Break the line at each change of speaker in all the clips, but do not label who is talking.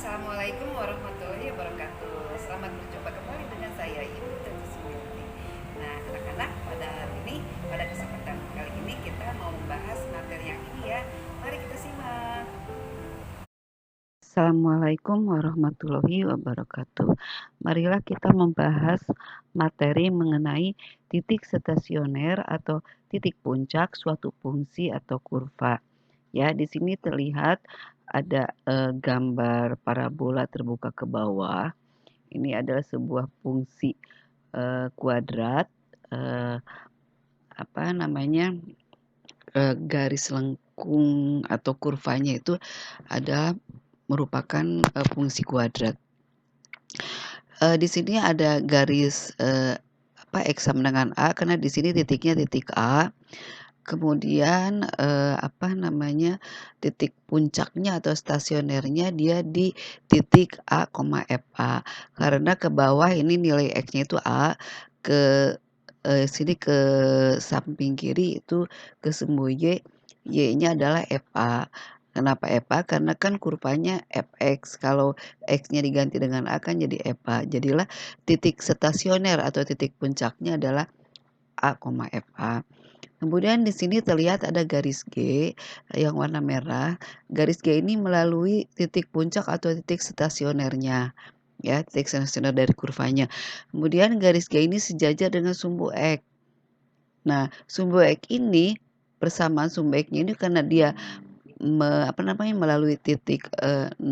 Assalamualaikum warahmatullahi wabarakatuh. Selamat berjumpa kembali dengan saya Ibu Teti Sumiati. Nah, anak-anak, pada hari ini, pada kesempatan kali ini kita mau membahas materi yang ini ya. Mari kita simak.
Assalamualaikum warahmatullahi wabarakatuh. Marilah kita membahas materi mengenai titik stasioner atau titik puncak suatu fungsi atau kurva. Ya, di sini terlihat ada gambar parabola terbuka ke bawah. Ini adalah sebuah fungsi kuadrat, eh, apa namanya, garis lengkung atau kurvanya itu adalah merupakan fungsi kuadrat. Di sini ada garis X sama dengan A karena di sini titiknya titik A. Kemudian titik puncaknya atau stasionernya dia di titik A, FA. Karena ke bawah ini nilai X-nya itu A, ke sini ke samping kiri itu ke sumbu Y, Y-nya adalah FA. Kenapa FA? Karena kan kurvanya fx, kalau x-nya diganti dengan A kan jadi FA. Jadilah titik stasioner atau titik puncaknya adalah A, FA. Kemudian di sini terlihat ada garis G yang warna merah. Garis G ini melalui titik puncak atau titik stasionernya. Ya, titik stasioner dari kurvanya. Kemudian garis G ini sejajar dengan sumbu X. Nah, sumbu X ini persamaan sumbu X-nya ini karena dia melalui titik 0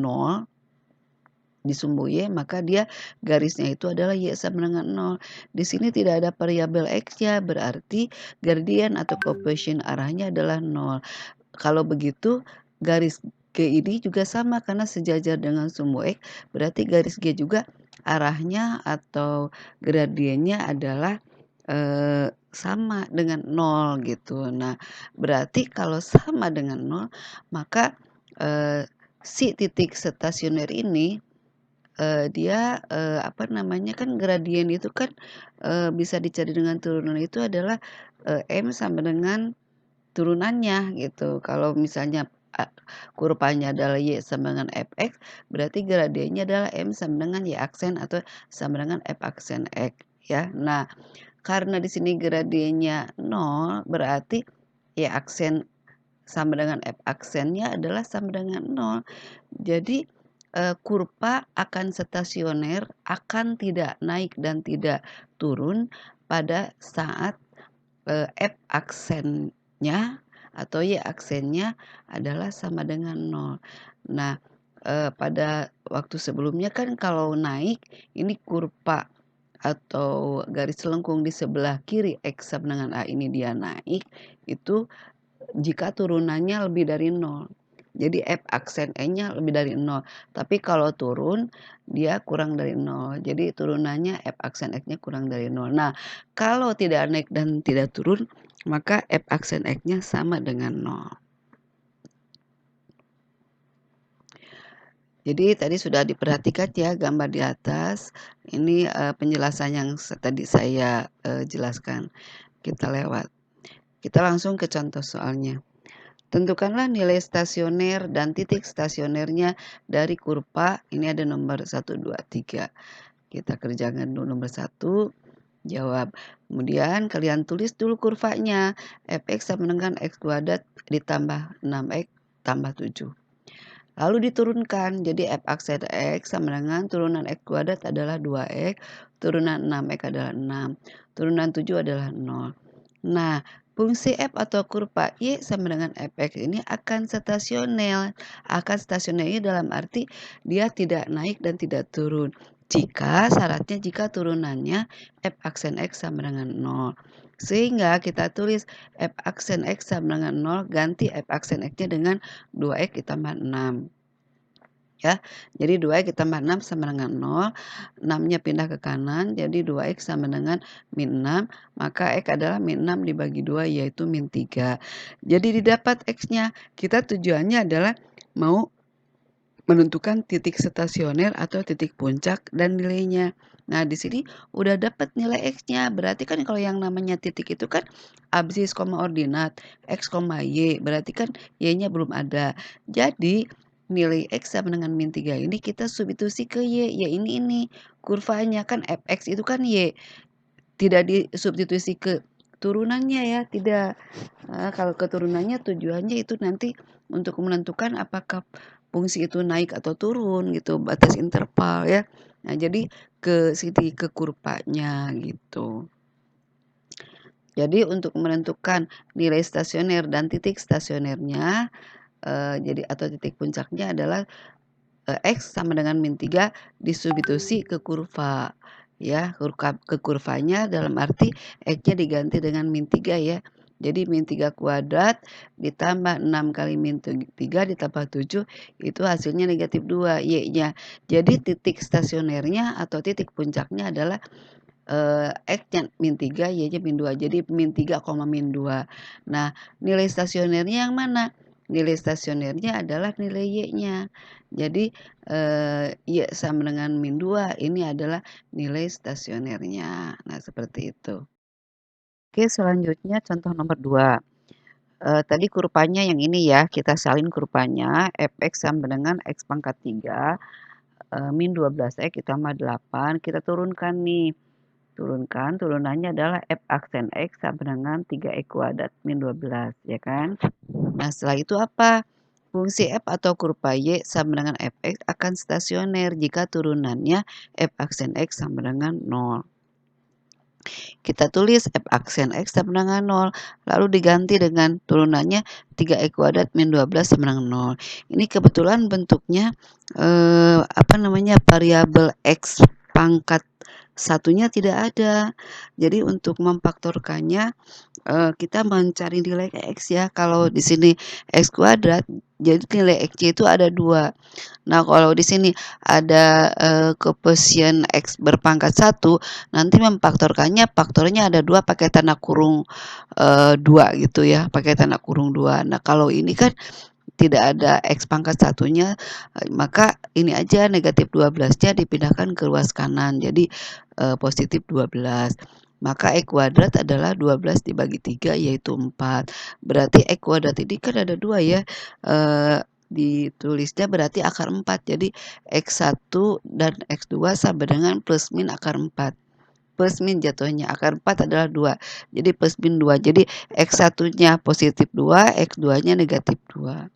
di sumbu Y, maka dia garisnya itu adalah Y sama dengan 0. Di sini tidak ada variabel X-nya, berarti gradien atau koefisien arahnya adalah 0. Kalau begitu, garis G ini juga sama karena sejajar dengan sumbu X, berarti garis G juga arahnya atau gradiennya adalah sama dengan 0 gitu. Nah, berarti kalau sama dengan 0, maka si titik stasioner ini dia kan gradien itu kan bisa dicari dengan turunan itu adalah M sama dengan turunannya gitu. Kalau misalnya kurvanya adalah Y sama dengan fx, berarti gradiennya adalah M sama dengan Y aksen atau sama dengan F aksen X ya. Nah, karena di sini gradiennya 0, berarti Y aksen sama dengan F aksennya adalah sama dengan 0. Jadi kurva akan stasioner akan tidak naik dan tidak turun pada saat F aksennya atau Y aksennya adalah sama dengan 0. Nah, pada waktu sebelumnya kan kalau naik ini kurva atau garis lengkung di sebelah kiri X sama dengan A ini dia naik, itu jika turunannya lebih dari 0. Jadi F aksen E-nya lebih dari 0. Tapi kalau turun dia kurang dari 0. Jadi turunannya F aksen X-nya kurang dari 0. Nah, kalau tidak naik dan tidak turun, maka F aksen X-nya sama dengan 0. Jadi tadi sudah diperhatikan ya gambar di atas. Ini penjelasan yang tadi saya jelaskan. Kita lewat. Kita langsung ke contoh soalnya. Tentukanlah nilai stasioner dan titik stasionernya dari kurva. Ini ada nomor 1, 2, 3. Kita kerjakan dulu nomor 1. Jawab. Kemudian kalian tulis dulu kurvanya. Fx sama dengan x kuadrat ditambah 6x tambah 7. Lalu diturunkan. Jadi f aksen x sama dengan turunan x kuadrat adalah 2x. Turunan 6x adalah 6. Turunan 7 adalah 0. Nah, fungsi f atau kurva y sama dengan fx ini akan stasioner. Akan stasioner dalam arti dia tidak naik dan tidak turun. Syaratnya jika turunannya f aksen x sama dengan 0. Sehingga kita tulis f aksen x sama dengan 0, ganti f aksen x-nya dengan 2x ditambah 6. Ya, jadi 2x ditambah 6 sama dengan 0, 6-nya pindah ke kanan, jadi 2x sama dengan min 6, maka x adalah min 6 dibagi 2 yaitu min 3. Jadi didapat x-nya, kita tujuannya adalah mau menentukan titik stasioner atau titik puncak dan nilainya. Nah, di sini udah dapat nilai x-nya, berarti kan kalau yang namanya titik itu kan absis koma ordinat, x, y, berarti kan y-nya belum ada. Jadi nilai X sama dengan min 3 ini kita substitusi ke Y. Y ini kurvanya kan fx itu kan Y. Tidak disubstitusi ke turunannya ya, tidak. Kalau ke turunannya tujuannya itu nanti untuk menentukan apakah fungsi itu naik atau turun gitu, batas interval ya. Nah, jadi ke sini ke kurvanya gitu. Jadi untuk menentukan nilai stasioner dan titik stasionernya, jadi atau titik puncaknya adalah X sama dengan min 3 disubstitusi ke kurva ya, ke kurvanya dalam arti X-nya diganti dengan min 3 ya. Jadi min 3 kuadrat ditambah 6 kali min 3 ditambah 7 itu hasilnya negatif 2 Y-nya. Jadi titik stasionernya atau titik puncaknya adalah X-nya min 3, Y-nya min 2. Jadi min 3, min 2. Nah, nilai stasionernya yang mana? Nilai stasionernya adalah nilai Y-nya. Jadi Y sama dengan min 2 ini adalah nilai stasionernya. Nah, seperti itu. Oke, selanjutnya contoh nomor 2. Tadi kurvanya yang ini ya, kita salin kurvanya fx sama dengan x pangkat 3 min 12x ditambah 8. Kita turunkan nih. Turunannya adalah f aksen X sama dengan 3x kuadrat min 12, ya kan? Nah, setelah itu apa? Fungsi f atau kurva Y sama dengan fx akan stasioner jika turunannya f aksen X sama dengan 0. Kita tulis f aksen X sama dengan 0, lalu diganti dengan turunannya 3x kuadrat min 12 sama dengan 0. Ini kebetulan bentuknya variabel X pangkat satunya tidak ada. Jadi untuk memfaktorkannya kita mencari nilai X ya. Kalau di sini X kuadrat, jadi nilai X-nya itu ada 2. Nah, kalau di sini ada koefisien X berpangkat 1, nanti memfaktorkannya faktornya ada 2 pakai tanda kurung 2 gitu ya, pakai tanda kurung 2. Nah, kalau ini kan tidak ada X pangkat satunya, maka ini aja negatif 12-nya dipindahkan ke ruas kanan, jadi positif 12. Maka X kuadrat adalah 12 dibagi 3 yaitu 4. Berarti X kuadrat ini kan ada 2 ya, ditulisnya berarti akar 4. Jadi X1 dan X2 sama dengan plus min akar 4. Plus min jatuhnya akar 4 adalah 2. Jadi plus min 2. Jadi X1-nya positif 2, X2-nya negatif 2.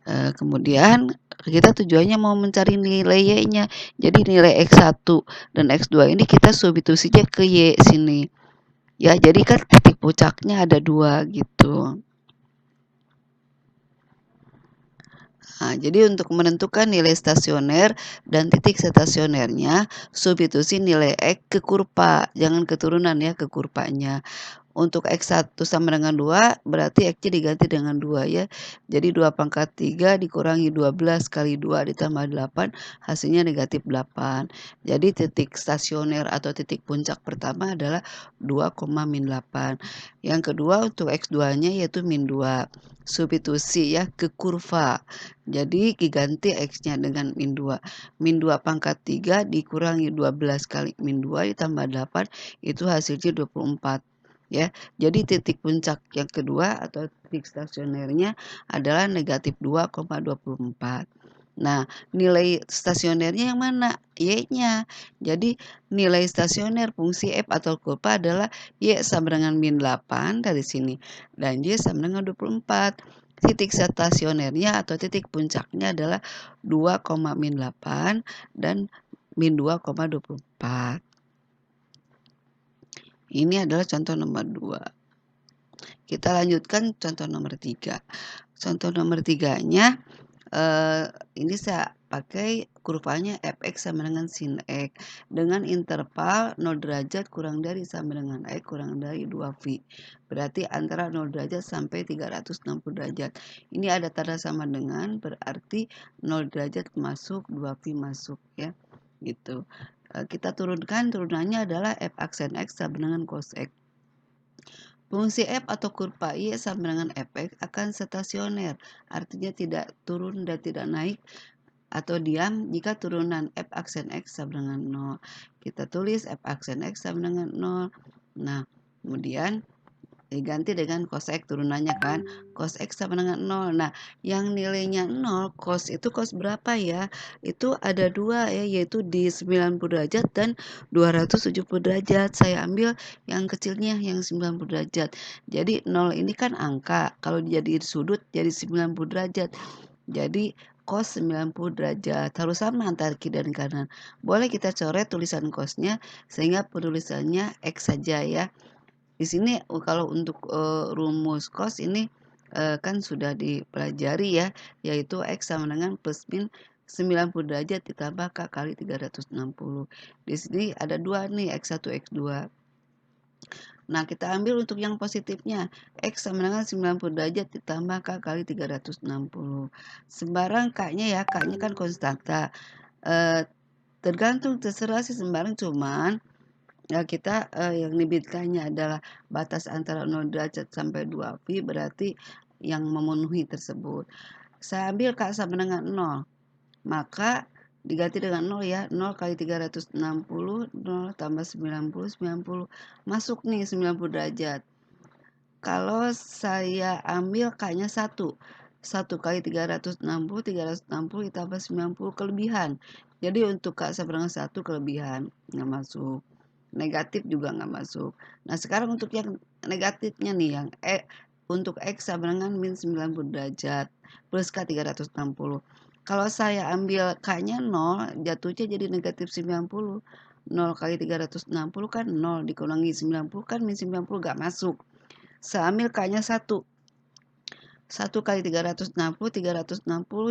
Kemudian kita tujuannya mau mencari nilai Y-nya. Jadi nilai X1 dan X2 ini kita substitusinya ke Y sini. Ya, jadi kan titik puncaknya ada 2 gitu. Nah, jadi untuk menentukan nilai stasioner dan titik stasionernya, substitusi nilai X ke kurva, jangan keturunan ya, ke kurvanya. Untuk X1 sama dengan 2, berarti X-nya diganti dengan 2 ya. Jadi 2 pangkat 3 dikurangi 12 kali 2 ditambah 8, hasilnya negatif 8. Jadi titik stasioner atau titik puncak pertama adalah 2, min 8. Yang kedua untuk X2-nya yaitu min 2. Substitusi ya ke kurva. Jadi diganti X-nya dengan min 2. Min 2 pangkat 3 dikurangi 12 kali min 2 ditambah 8, itu hasilnya 24. Ya, jadi titik puncak yang kedua atau titik stasionernya adalah negatif 2,24. Nah, nilai stasionernya yang mana? Y-nya. Jadi nilai stasioner fungsi f atau kurva adalah Y sama dengan min 8 dari sini dan Y sama dengan 24. Titik stasionernya atau titik puncaknya adalah 2, min 8 dan min 2,24. Ini adalah contoh nomor 2. Kita lanjutkan contoh nomor 3. Contoh nomor 3-nya ini saya pakai kurvanya fx sama dengan sin x dengan interval 0 derajat kurang dari sama dengan x kurang dari 2π. Berarti antara 0 derajat sampai 360 derajat. Ini ada tanda sama dengan, berarti 0 derajat masuk, 2π masuk ya. Gitu. Kita turunkan, turunannya adalah f aksen x sama dengan cos x. Fungsi f atau kurva Y sama dengan fx akan stasioner, artinya tidak turun dan tidak naik atau diam jika turunan f aksen x sama dengan 0. Kita tulis f aksen x sama dengan 0. Nah, kemudian diganti dengan cos X turunannya kan, cos X sama dengan 0. Nah, yang nilainya 0, cos itu cos berapa ya? Itu ada dua ya, yaitu di 90 derajat dan 270 derajat. Saya ambil yang kecilnya, yang 90 derajat. Jadi 0 ini kan angka, kalau dijadiin sudut jadi 90 derajat. Jadi cos 90 derajat, harus sama antara kiri dan kanan. Boleh kita coret tulisan cosnya, sehingga penulisannya X saja ya. Di sini kalau untuk, rumus cos ini, kan sudah dipelajari ya, yaitu X sama dengan plus min 90 derajat ditambah K kali 360. Di sini ada 2 nih, X1, X2. Nah, kita ambil untuk yang positifnya, X sama dengan 90 derajat ditambah K kali 360. Sembarang K-nya ya, K-nya kan konstanta, tergantung terserah sih sembarang, cuman ya kita, yang diberikannya adalah batas antara 0 derajat sampai 2 pi, berarti yang memenuhi tersebut. Saya ambil K sama dengan 0, maka diganti dengan 0 ya, 0 kali 360, 0 tambah 90, 90. Masuk nih 90 derajat. Kalau saya ambil K-nya 1, 1 kali 360 ditambah 90 kelebihan. Jadi untuk K sama dengan 1 kelebihan, nggak masuk. Negatif juga nggak masuk. Nah, sekarang untuk yang negatifnya nih, yang untuk X sama dengan min 90 derajat plus K 360. Kalau saya ambil K-nya 0, jatuhnya jadi negatif 90. 0 kali 360 kan 0, dikurangi 90 kan min 90 nggak masuk. Saya ambil K-nya 1. 1 kali 360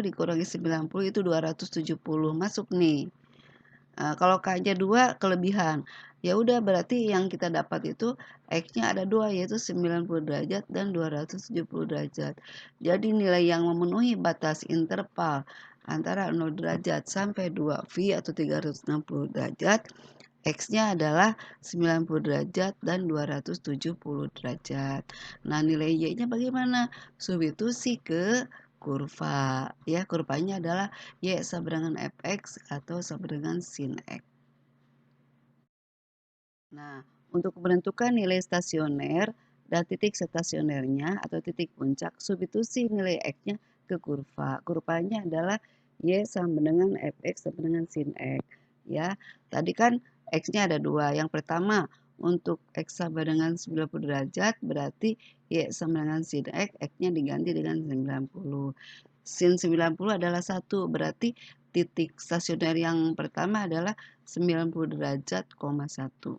dikurangi 90 itu 270. Masuk nih. Kalau K-nya 2 kelebihan. Ya udah berarti yang kita dapat itu X-nya ada 2 yaitu 90 derajat dan 270 derajat. Jadi nilai yang memenuhi batas interval antara 0 derajat sampai 2 pi atau 360 derajat, X-nya adalah 90 derajat dan 270 derajat. Nah, nilai Y-nya bagaimana? Substitusi ke kurva. Ya, kurvanya adalah Y sama dengan fx atau sama dengan sin X. Nah, untuk menentukan nilai stasioner dan titik stasionernya atau titik puncak, substitusi nilai X-nya ke kurva. Kurvanya adalah Y sama dengan fx sama dengan sin X. Ya, tadi kan X-nya ada dua. Yang pertama, untuk X sama dengan 90 derajat, berarti Y sama dengan sin X, X-nya diganti dengan 90. Sin 90 adalah 1, berarti titik stasioner yang pertama adalah 90 derajat, 1.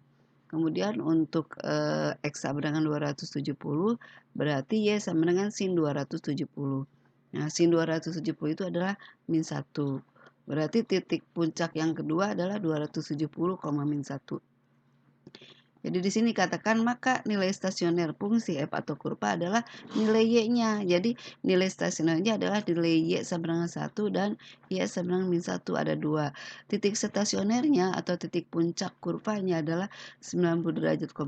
Kemudian untuk, X sama dengan 270, berarti Y sama dengan sin 270. Nah, sin 270 itu adalah min 1. Berarti titik puncak yang kedua adalah 270, min 1. Jadi di sini katakan maka nilai stasioner fungsi f atau kurva adalah nilai y-nya. Jadi nilai stasionernya adalah nilai y sama dengan 1 dan y sama dengan min 1, ada 2. Titik stasionernya atau titik puncak kurvanya adalah 90 derajat, 1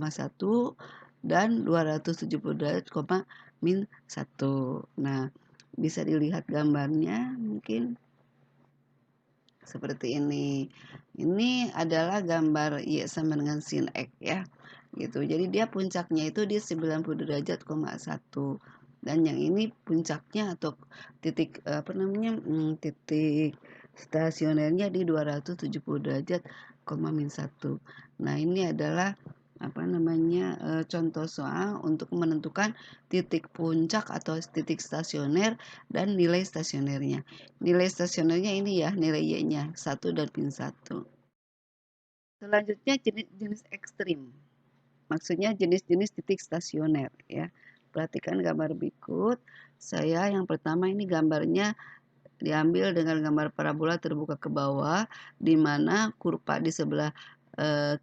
dan 270 derajat, min 1. Nah, bisa dilihat gambarnya mungkin seperti ini. Ini adalah gambar Y sama dengan sin X ya. Gitu. Jadi dia puncaknya itu di 90 derajat, 1. Dan yang ini puncaknya atau titik apa namanya? Titik stasionernya di 270 derajat, min 1. Nah, ini adalah apa namanya? Contoh soal untuk menentukan titik puncak atau titik stasioner dan nilai stasionernya. Nilai stasionernya ini ya, nilai Y-nya 1 dan min 1. Selanjutnya jenis-jenis ekstrim. Maksudnya jenis-jenis titik stasioner ya. Perhatikan gambar berikut. Saya yang pertama ini gambarnya diambil dengan gambar parabola terbuka ke bawah, di mana kurva di sebelah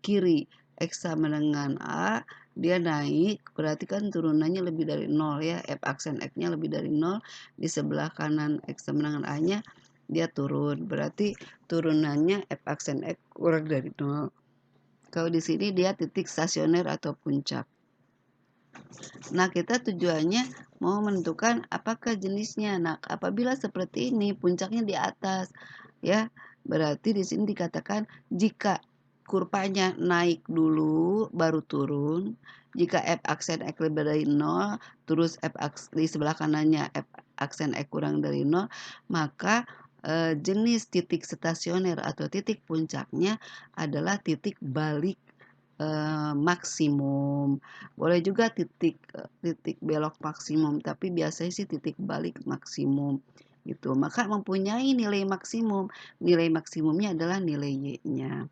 kiri X sama dengan A, dia naik, berarti kan turunannya lebih dari 0 ya, F aksen X-nya lebih dari 0, di sebelah kanan X sama dengan A-nya, dia turun, berarti turunannya F aksen X kurang dari 0. Kalau di sini dia titik stasioner atau puncak. Nah, kita tujuannya mau menentukan apakah jenisnya. Nah, apabila seperti ini puncaknya di atas, ya, berarti di sini dikatakan jika kurvanya naik dulu baru turun. Jika f aksen X lebih dari 0, terus di sebelah kanannya f aksen X kurang dari 0, maka jenis titik stasioner atau titik puncaknya adalah titik balik maksimum. Boleh juga titik belok maksimum, tapi biasanya sih titik balik maksimum gitu. Maka mempunyai nilai maksimum. Nilai maksimumnya adalah nilai Y-nya.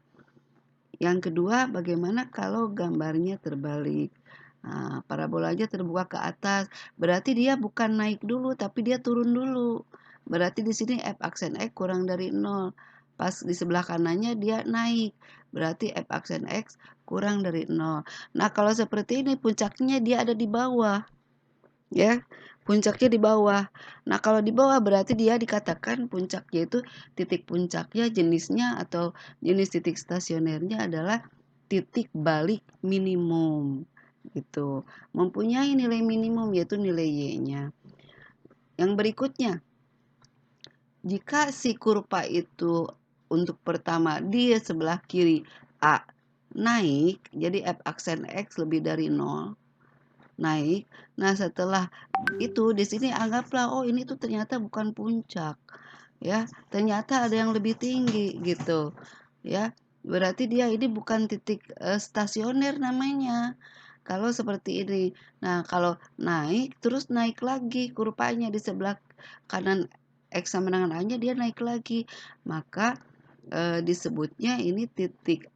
Yang kedua, bagaimana kalau gambarnya terbalik? Nah, parabolanya terbuka ke atas, berarti dia bukan naik dulu, tapi dia turun dulu. Berarti di sini f aksen X kurang dari 0. Pas di sebelah kanannya dia naik, berarti f aksen X kurang dari 0. Nah, kalau seperti ini puncaknya dia ada di bawah. Ya, puncaknya di bawah. Nah, kalau di bawah berarti dia dikatakan puncaknya itu titik puncaknya jenisnya atau jenis titik stasionernya adalah titik balik minimum gitu. Mempunyai nilai minimum yaitu nilai Y-nya. Yang berikutnya, jika si kurva itu untuk pertama di sebelah kiri A naik, jadi f aksen X lebih dari 0, naik. Nah, setelah itu di sini anggaplah oh ini tuh ternyata bukan puncak. Ya, ternyata ada yang lebih tinggi gitu. Ya, berarti dia ini bukan titik stasioner namanya. Kalau seperti ini. Nah, kalau naik terus naik lagi kurvanya di sebelah kanan X sama dengan A-nya dia naik lagi. Maka disebutnya ini titik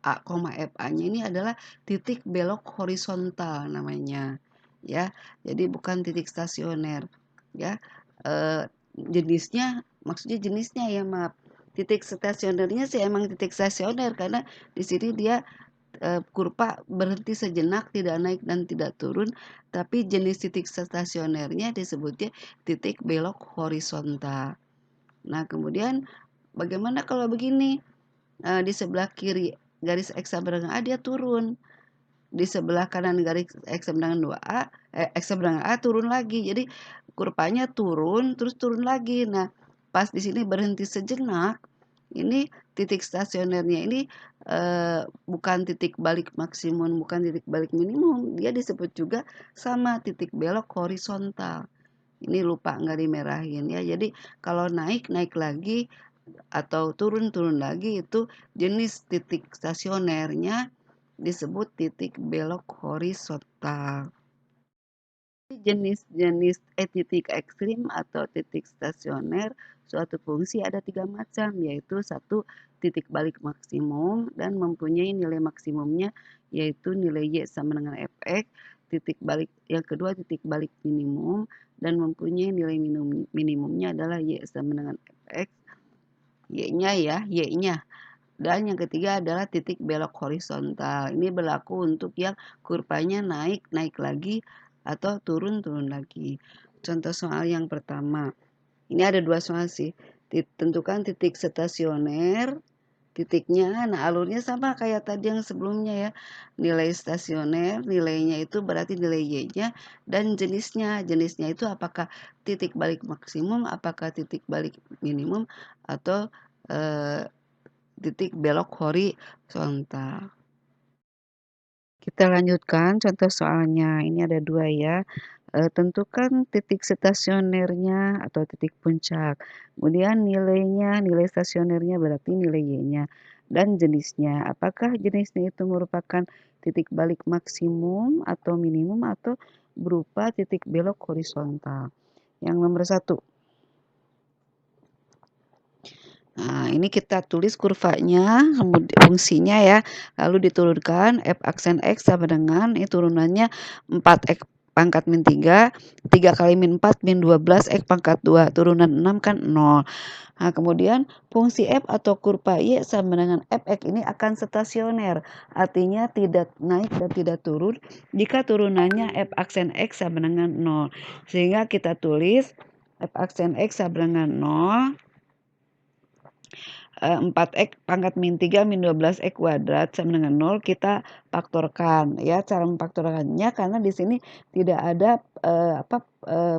A, FA-nya ini adalah titik belok horizontal namanya. Ya, jadi bukan titik stasioner. Ya, maksudnya jenisnya ya maaf. Titik stasionernya sih emang titik stasioner karena di sini dia kurva berhenti sejenak, tidak naik dan tidak turun, tapi jenis titik stasionernya disebutnya titik belok horizontal. Nah, kemudian bagaimana kalau begini? Di sebelah kiri garis X sama dengan A dia turun. Di sebelah kanan garis X sama dengan 2A, X sama dengan A turun lagi. Jadi kurvanya turun terus turun lagi. Nah, pas di sini berhenti sejenak, ini titik stasionernya ini bukan titik balik maksimum, bukan titik balik minimum, dia disebut juga sama titik belok horizontal. Ini lupa nggak dimerahin ya. Jadi kalau naik lagi atau turun lagi itu jenis titik stasionernya disebut titik belok horizontal. Jenis-jenis titik ekstrim atau titik stasioner suatu fungsi ada 3 macam, yaitu satu titik balik maksimum dan mempunyai nilai maksimumnya yaitu nilai Y sama dengan Fx, titik balik yang kedua titik balik minimum dan mempunyai nilai minimumnya adalah Y sama dengan Fx, Y-nya. Dan yang ketiga adalah titik belok horizontal. Ini berlaku untuk yang kurvanya naik lagi atau turun lagi. Contoh soal yang pertama. Ini ada 2 soal sih. Tentukan titik stasioner, titiknya, nah alurnya sama kayak tadi yang sebelumnya ya. Nilai stasioner, nilainya itu berarti nilai Y-nya dan jenisnya. Jenisnya itu apakah titik balik maksimum, apakah titik balik minimum atau titik belok horizontal. Kita lanjutkan contoh soalnya. Ini ada 2 ya. Tentukan titik stasionernya atau titik puncak. Kemudian nilai stasionernya berarti nilai Y-nya. Dan jenisnya. Apakah jenisnya itu merupakan titik balik maksimum atau minimum atau berupa titik belok horizontal. Yang nomor 1. Nah, ini kita tulis kurvanya, kemudian fungsinya ya, lalu diturunkan f aksen X sama dengan ini turunannya 4x pangkat min 3, 3 kali min 4 min 12 X pangkat 2, turunan 6 kan 0. Nah, kemudian fungsi f atau kurva Y sama dengan fx ini akan stasioner, artinya tidak naik dan tidak turun jika turunannya f aksen X sama dengan 0. Sehingga kita tulis f aksen X sama dengan 0, 4x pangkat min 3 min 12x kuadrat sama dengan 0 kita faktorkan ya. Cara memfaktorkannya karena di sini tidak ada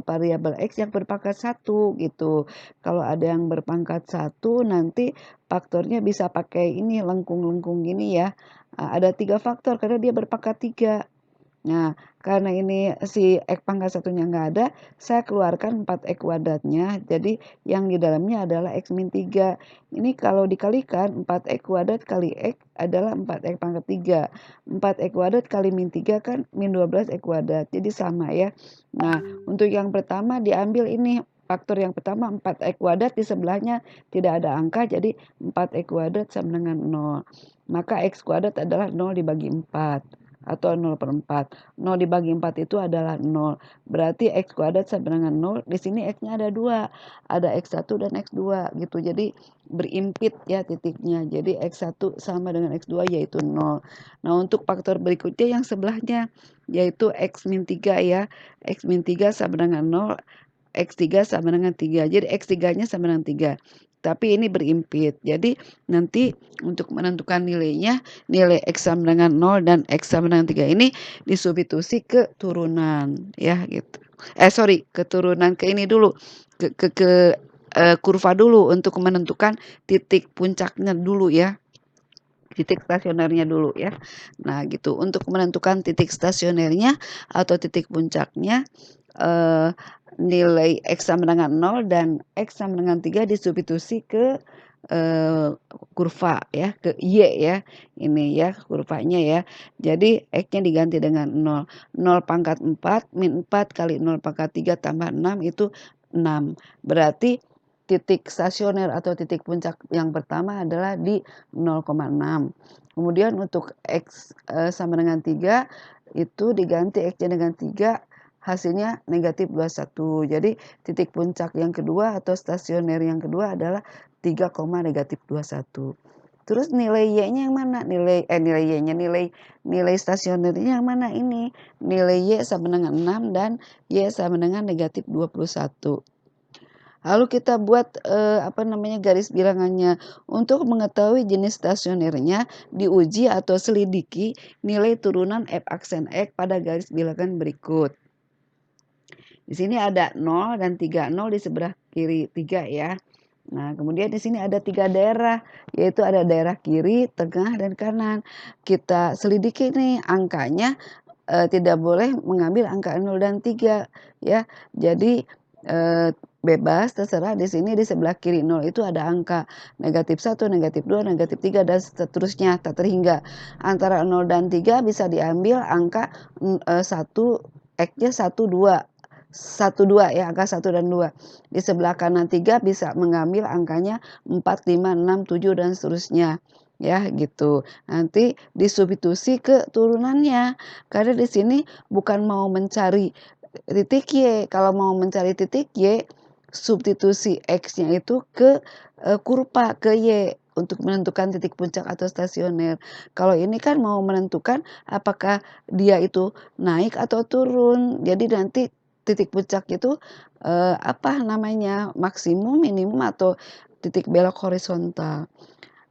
variabel x yang berpangkat 1 gitu. Kalau ada yang berpangkat 1 nanti faktornya bisa pakai ini lengkung-lengkung gini ya. Ada 3 faktor karena dia berpangkat 3. Nah, karena ini si X pangkat satunya nggak ada, saya keluarkan 4X kuadratnya. Jadi yang di dalamnya adalah X min 3. Ini kalau dikalikan 4X kuadrat kali X adalah 4X pangkat 3. 4X kuadrat kali min 3 kan min 12X kuadrat. Jadi sama ya. Nah, untuk yang pertama diambil ini. Faktor yang pertama 4X kuadrat di sebelahnya tidak ada angka. Jadi 4X kuadrat sama dengan 0. Maka X kuadrat adalah 0 dibagi 4. Atau 0/4. 0 dibagi 4 itu adalah 0. Berarti X kuadrat sama dengan 0. Di sini X-nya ada 2. Ada X1 dan X2 gitu. Jadi berimpit ya titiknya. Jadi X1 sama dengan X2 yaitu 0. Nah, untuk faktor berikutnya yang sebelahnya yaitu X min 3 ya. X min 3 sama dengan 0. X3 sama dengan 3. Jadi X3-nya sama dengan 3. Tapi ini berimpit. Jadi nanti untuk menentukan nilainya, nilai X sama dengan 0 dan X sama dengan 3 ini disubstitusi ke turunan ya gitu. Keturunan ke ini dulu. Ke kurva dulu untuk menentukan titik puncaknya dulu ya. Titik stasionernya dulu ya. Nah, gitu. Untuk menentukan titik stasionernya atau titik puncaknya eh, nilai X sama dengan 0 dan X sama dengan 3 disubstitusi ke kurva ya, ke Y ya. Ini ya kurvanya ya. Jadi X-nya diganti dengan 0. 0 pangkat 4 min 4 kali 0 pangkat 3 tambah 6 itu 6. Berarti titik stasioner atau titik puncak yang pertama adalah di 0,6. Kemudian untuk X sama dengan 3 itu diganti X-nya dengan 3 hasilnya negatif 21. Jadi titik puncak yang kedua atau stasioner yang kedua adalah 3, negatif 21. Terus nilai Y-nya yang mana? Nilai Y-nya nilai stasionernya yang mana ini? Nilai Y sama dengan 6 dan Y sama dengan negatif 21. Lalu kita buat garis bilangannya. Untuk mengetahui jenis stasionernya, diuji atau selidiki nilai turunan F aksen X pada garis bilangan berikut. Di sini ada 0 dan 3. 0 di sebelah kiri 3 ya. Nah, kemudian di sini ada 3 daerah, yaitu ada daerah kiri, tengah, dan kanan. Kita selidiki nih angkanya, tidak boleh mengambil angka 0 dan 3 ya. Jadi bebas terserah di sini di sebelah kiri 0 itu ada angka negatif 1, negatif 2, negatif 3 dan seterusnya tak terhingga. Antara 0 dan 3 bisa diambil angka 1 X-nya 1, 2. 1, 2 ya, angka 1 dan 2. Di sebelah kanan 3 bisa mengambil angkanya 4, 5, 6, 7 dan seterusnya. Ya, gitu. Nanti disubstitusi ke turunannya. Karena di sini bukan mau mencari titik Y. Kalau mau mencari titik Y, substitusi X-nya itu ke kurva, ke Y untuk menentukan titik puncak atau stasioner. Kalau ini kan mau menentukan apakah dia itu naik atau turun. Jadi nanti titik puncak itu maksimum, minimum atau titik belok horizontal.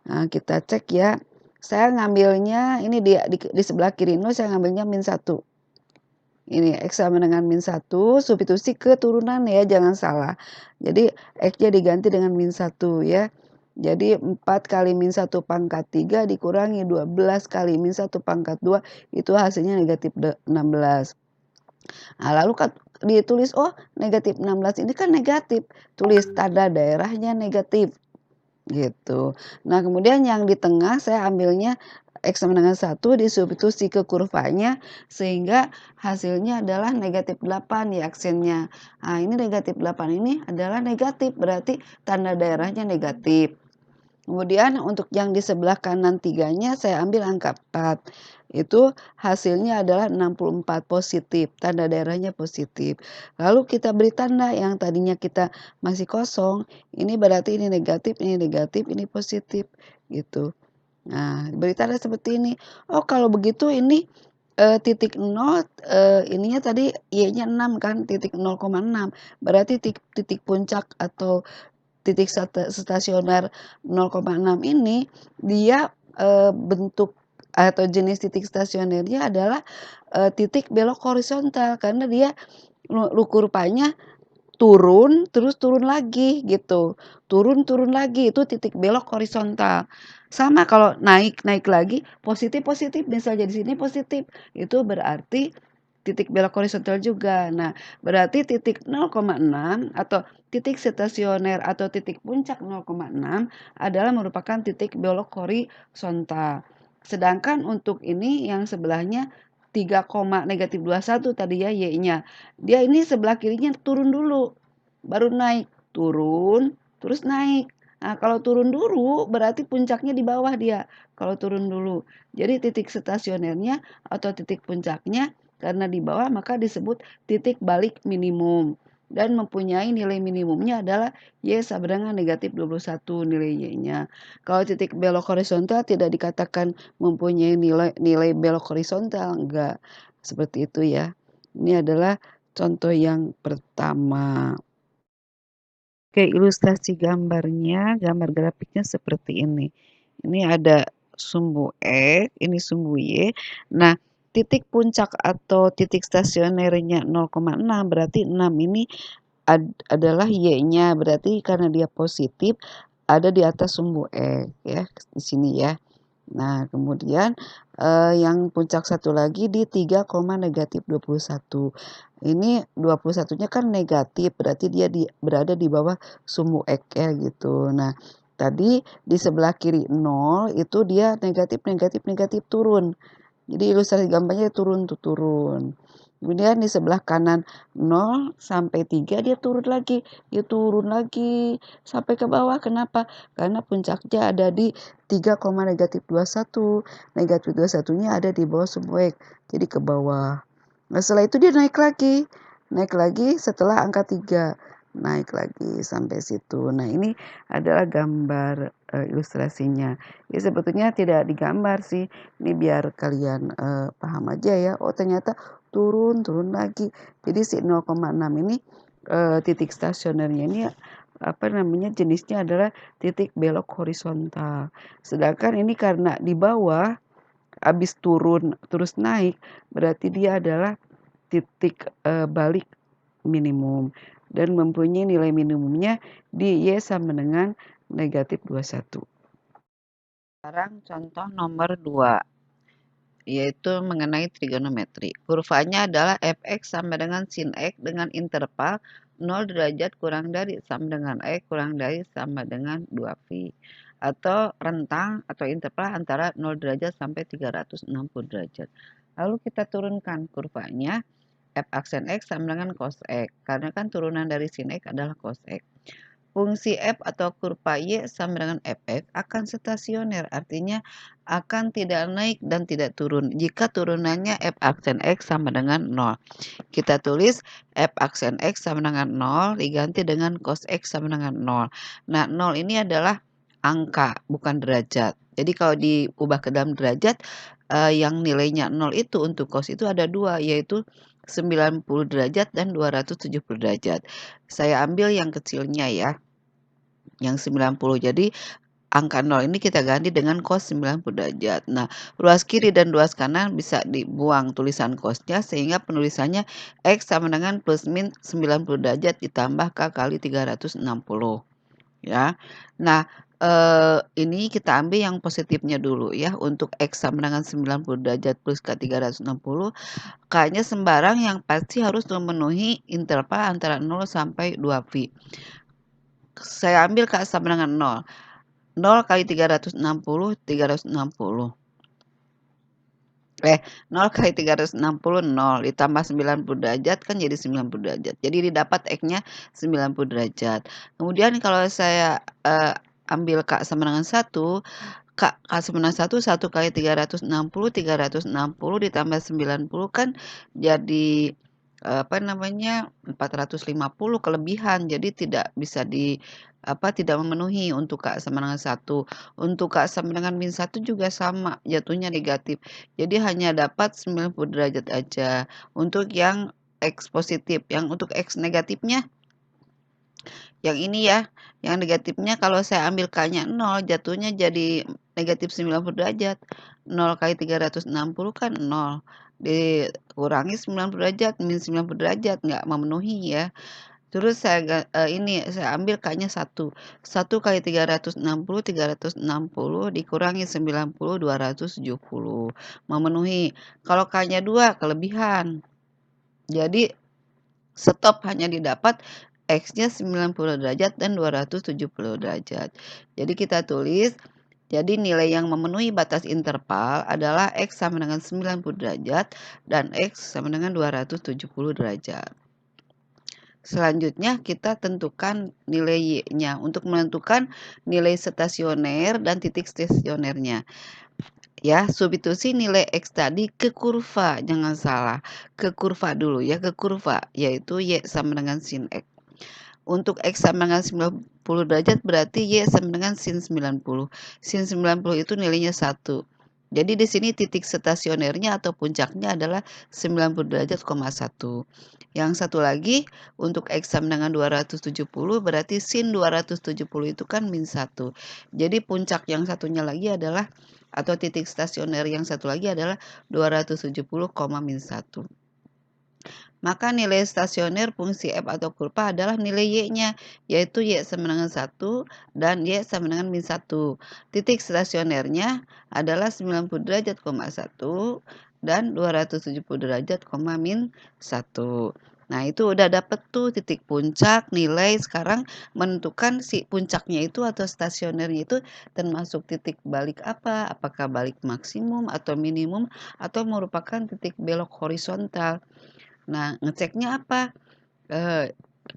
Nah, kita cek ya. Saya ngambilnya ini di sebelah kiri 0 saya ngambilnya min 1. Ini X sama dengan min 1, substitusi ke turunan ya, jangan salah. Jadi X-nya diganti dengan min 1 ya. Jadi 4 kali min 1 pangkat 3 dikurangi 12 kali min 1 pangkat 2 itu hasilnya negatif 16. Nah, lalu ditulis, oh negatif 16 ini kan negatif. Tulis tanda daerahnya negatif. Gitu. Nah, kemudian yang di tengah saya ambilnya X sama dengan 1 disubstitusi ke kurvanya sehingga hasilnya adalah negatif 8 ya aksennya. Nah, ini negatif 8 ini adalah negatif berarti tanda daerahnya negatif. Kemudian untuk yang di sebelah kanan 3-nya saya ambil angka 4. Itu hasilnya adalah 64 positif, tanda daerahnya positif. Lalu kita beri tanda yang tadinya kita masih kosong, ini berarti ini negatif, ini positif gitu. Nah, beri tanda seperti ini. Oh, kalau begitu ini titik 0 ininya tadi Y-nya 6 kan, titik 0,6. Berarti titik puncak atau titik stasioner 0,6 ini dia bentuk atau jenis titik stasionernya adalah titik belok horizontal karena dia kurvanya turun terus turun lagi gitu. Turun lagi itu titik belok horizontal. Sama kalau naik lagi positif, misalnya di sini positif, itu berarti titik belok horizontal juga. Nah, berarti titik 0,6 atau titik stasioner atau titik puncak 0,6 adalah merupakan titik belok horizontal. Sedangkan untuk ini yang sebelahnya 3, negatif 21 tadi ya Y-nya. Dia ini sebelah kirinya turun dulu, baru naik, turun, terus naik. Nah, kalau turun dulu berarti puncaknya di bawah dia. Kalau turun dulu. Jadi titik stasionernya atau titik puncaknya karena di bawah maka disebut titik balik minimum. Dan mempunyai nilai minimumnya adalah Y sama dengan negatif 21 nilai Y-nya. Kalau titik belok horizontal tidak dikatakan mempunyai nilai belok horizontal. Enggak. Seperti itu ya. Ini adalah contoh yang pertama. Oke, ilustrasi gambarnya, gambar grafiknya seperti ini. Ini ada sumbu X, ini sumbu Y. Nah, titik puncak atau titik stasionernya 0,6 berarti 6 ini adalah Y-nya. Berarti karena dia positif ada di atas sumbu X ya, di sini ya. Nah, kemudian yang puncak satu lagi di 3, negatif 21. Ini 21-nya kan negatif, berarti dia berada di bawah sumbu X ya gitu. Nah, tadi di sebelah kiri 0 itu dia negatif, negatif, negatif turun. Jadi ilustrasi gambarnya turun tuh turun. Kemudian di sebelah kanan 0 sampai 3 dia turun lagi sampai ke bawah. Kenapa? Karena puncaknya ada di 3, negatif 21. Negatif 21-nya ada di bawah sumbu X. Jadi ke bawah. Nah, setelah itu dia naik lagi. Naik lagi setelah angka 3. Naik lagi sampai situ. Nah, ini adalah gambar ilustrasinya. Ya sebetulnya tidak digambar sih. Ini biar kalian paham aja ya. Oh, ternyata turun lagi. Jadi si 0,6 ini titik stasionernya ini apa namanya jenisnya adalah titik belok horizontal. Sedangkan ini karena di bawah habis turun terus naik berarti dia adalah titik balik minimum dan mempunyai nilai minimumnya di Y sama dengan negatif 21. Sekarang contoh nomor 2, yaitu mengenai trigonometri. Kurvanya adalah fx sama dengan sin x dengan interval 0 derajat kurang dari sama dengan x kurang dari sama dengan 2π. Atau rentang atau interval antara 0 derajat sampai 360 derajat. Lalu kita turunkan kurvanya, f aksen x sama dengan cos x. Karena kan turunan dari sin x adalah cos x. Fungsi f atau kurva y sama dengan fx akan stasioner, artinya akan tidak naik dan tidak turun jika turunannya f aksen x sama dengan 0. Kita tulis f aksen x sama dengan 0 diganti dengan cos x sama dengan 0. Nah, 0 ini adalah angka, bukan derajat. Jadi kalau diubah ke dalam derajat, yang nilainya 0 itu untuk cos itu ada dua, yaitu 90 derajat dan 270 derajat. Saya ambil yang kecilnya ya, yang 90. Jadi angka 0 ini kita ganti dengan cos 90 derajat. Nah, ruas kiri dan ruas kanan bisa dibuang tulisan cosnya sehingga penulisannya X sama dengan plus min 90 derajat ditambah K kali 360. Ya. Nah, ini kita ambil yang positifnya dulu ya. Untuk X sama dengan 90 derajat plus K 360, K-nya sembarang yang pasti harus memenuhi interval antara 0 sampai 2π. Saya ambil K sama dengan 0. 0 kali 360, 360. 0 kali 360, 0. Ditambah 90 derajat kan jadi 90 derajat. Jadi didapat X-nya 90 derajat. Kemudian kalau saya ambil K sama dengan 1, K sama dengan 1, 1 kali 360, 360 ditambah 90 kan jadi apa namanya 450 kelebihan. Jadi tidak bisa tidak memenuhi untuk K sama dengan 1. Untuk K sama dengan min 1 juga sama, jatuhnya negatif. Jadi hanya dapat 90 derajat aja. Untuk yang X positif, yang untuk X negatifnya yang ini ya, yang negatifnya kalau saya ambil K-nya 0, jatuhnya jadi negatif 90 derajat. 0 kali 360 kan 0. Dikurangi 90 derajat, min 90 derajat, nggak memenuhi ya. Terus saya ambil K-nya 1. 1 kali 360, 360 dikurangi 90, 270. Memenuhi. Kalau K-nya 2, kelebihan. Jadi stop hanya didapat X-nya 90 derajat dan 270 derajat. Jadi kita tulis, jadi nilai yang memenuhi batas interval adalah X sama dengan 90 derajat dan X sama dengan 270 derajat. Selanjutnya kita tentukan nilai Y-nya untuk menentukan nilai stasioner dan titik stasionernya. Ya, substitusi nilai X tadi ke kurva, jangan salah. Ke kurva dulu ya, ke kurva, yaitu Y sama dengan sin X. Untuk X sama dengan 90 derajat berarti Y sama dengan sin 90. Sin 90 itu nilainya 1. Jadi di sini titik stasionernya atau puncaknya adalah 90 derajat, 1. Yang satu lagi untuk X sama dengan 270 berarti sin 270 itu kan min 1. Jadi puncak yang satunya lagi adalah atau titik stasioner yang satu lagi adalah 270, min 1. Maka nilai stasioner fungsi f atau kurva adalah nilai y-nya, yaitu y sama dengan 1 dan y sama dengan min 1. Titik stasionernya adalah 90 derajat, 1 dan 270 derajat, min 1. Nah, itu udah dapet tuh titik puncak, nilai. Sekarang menentukan si puncaknya itu atau stasionernya itu termasuk titik balik apa? Apakah balik maksimum atau minimum atau merupakan titik belok horizontal. Nah, ngeceknya apa?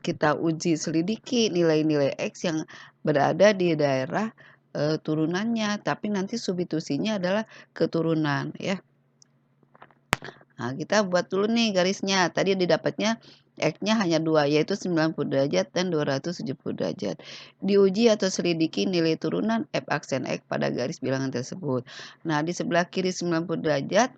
Kita uji selidiki nilai-nilai X yang berada di daerah turunannya, tapi nanti substitusinya adalah keturunan ya. Nah, kita buat dulu nih garisnya. Tadi didapatnya X-nya hanya 2, yaitu 90 derajat dan 270 derajat. Diuji atau selidiki nilai turunan F aksen X pada garis bilangan tersebut. Nah, di sebelah kiri 90 derajat,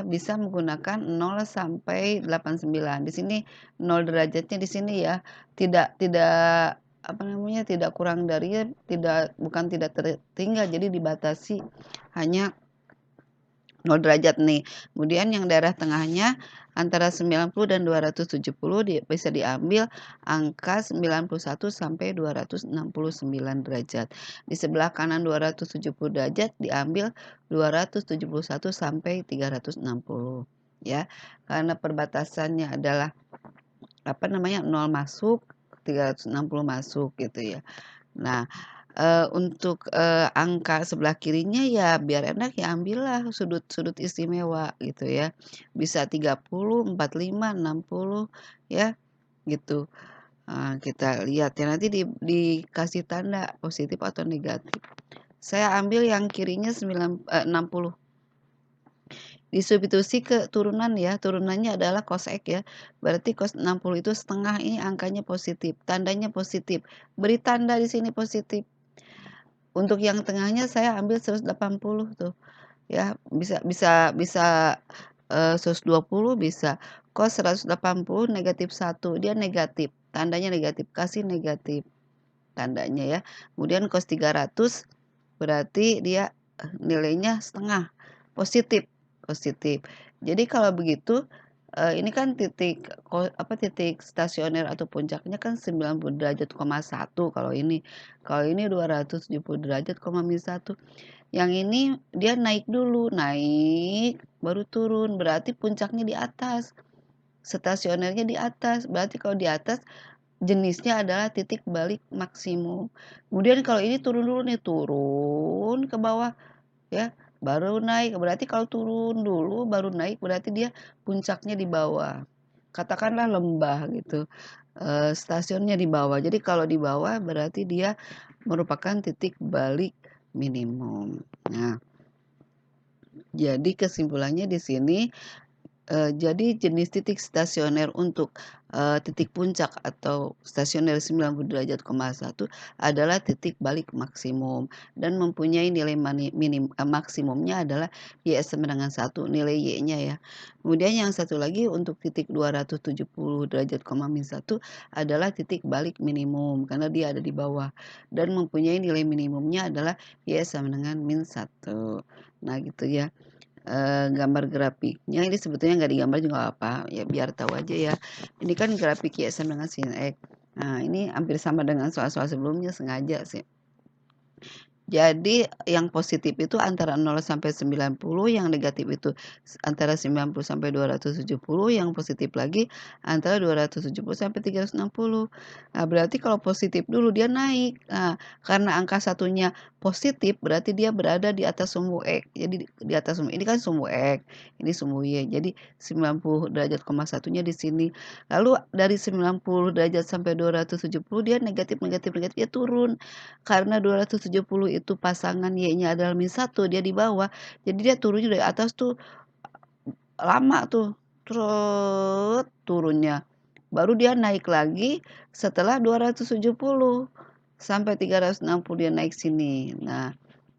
bisa menggunakan 0 sampai 89. Di sini 0 derajatnya di sini ya, tidak tidak kurang dari bukan tidak tertinggal, jadi dibatasi hanya 0 derajat nih. Kemudian yang daerah tengahnya antara 90 dan 270 bisa diambil angka 91 sampai 269 derajat. Di sebelah kanan 270 derajat diambil 271 sampai 360 ya. Karena perbatasannya adalah 0 masuk, 360 masuk gitu ya. Nah, untuk angka sebelah kirinya ya biar enak ya ambillah sudut-sudut istimewa gitu ya. Bisa 30, 45, 60 ya gitu. Kita lihat ya nanti dikasih tanda positif atau negatif. Saya ambil yang kirinya 60. Disubstitusi ke turunan ya, turunannya adalah cos X ya. Berarti cos 60 itu setengah, ini angkanya positif, tandanya positif. Beri tanda di sini positif. Untuk yang tengahnya saya ambil 180 tuh. Ya, bisa 120 bisa. Cos 180 negatif 1, dia negatif. Tandanya negatif, kasih negatif tandanya ya. Kemudian cos 300 berarti dia nilainya setengah, positif, positif. Jadi kalau begitu ini kan titik stasioner atau puncaknya kan 90 derajat, 1 kalau ini. Kalau ini 270 derajat, min 1. Yang ini dia naik dulu, naik baru turun, berarti puncaknya di atas. Stasionernya di atas. Berarti kalau di atas jenisnya adalah titik balik maksimum. Kemudian kalau ini turun dulu nih, turun ke bawah ya, baru naik. Berarti kalau turun dulu baru naik berarti dia puncaknya di bawah. Katakanlah lembah gitu. Stasiunnya di bawah. Jadi kalau di bawah berarti dia merupakan titik balik minimum. Nah, jadi kesimpulannya di sini jadi jenis titik stasioner untuk titik puncak atau stasioner 90 derajat, 1 adalah titik balik maksimum dan mempunyai nilai maksimumnya adalah Y sama dengan 1, nilai Y-nya ya. Kemudian yang satu lagi untuk titik 270 derajat, min 1 adalah titik balik minimum karena dia ada di bawah dan mempunyai nilai minimumnya adalah Y sama dengan min 1. Nah gitu ya. Gambar grafiknya ini sebetulnya nggak digambar juga apa ya biar tahu aja ya. Ini kan grafik Y sama dengan sin X. Nah ini hampir sama dengan soal-soal sebelumnya sengaja sih. Jadi yang positif itu antara 0 sampai 90, yang negatif itu antara 90 sampai 270, yang positif lagi antara 270 sampai 360. Nah, berarti kalau positif dulu dia naik. Nah, karena angka satunya positif berarti dia berada di atas sumbu X. Jadi di atas sumbu ini kan sumbu X, ini sumbu Y. Jadi 90 derajat koma satunya di sini. Lalu dari 90 derajat sampai 270 dia negatif negatif negatif dia turun. Karena 270 itu pasangan Y-nya adalah -1, dia di bawah. Jadi dia turunnya dari atas tuh lama tuh, turunnya. Baru dia naik lagi setelah 270 sampai 360 dia naik sini. Nah,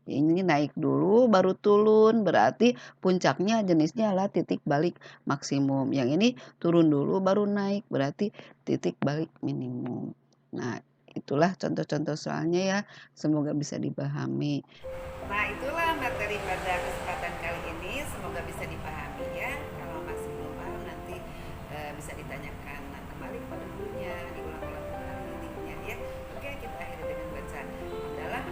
ini naik dulu baru turun, berarti puncaknya jenisnya adalah titik balik maksimum. Yang ini turun dulu baru naik, berarti titik balik minimum. Nah, itulah contoh-contoh soalnya ya, semoga bisa dipahami.
Nah, itulah materi pada kesempatan kali ini. Semoga bisa dipahami ya. Kalau masih belum paham nanti bisa ditanyakan kembali kepada gurunya, diulang-ulang kembali linknya ya. Oke, kita akhiri dengan bacaan. Dalam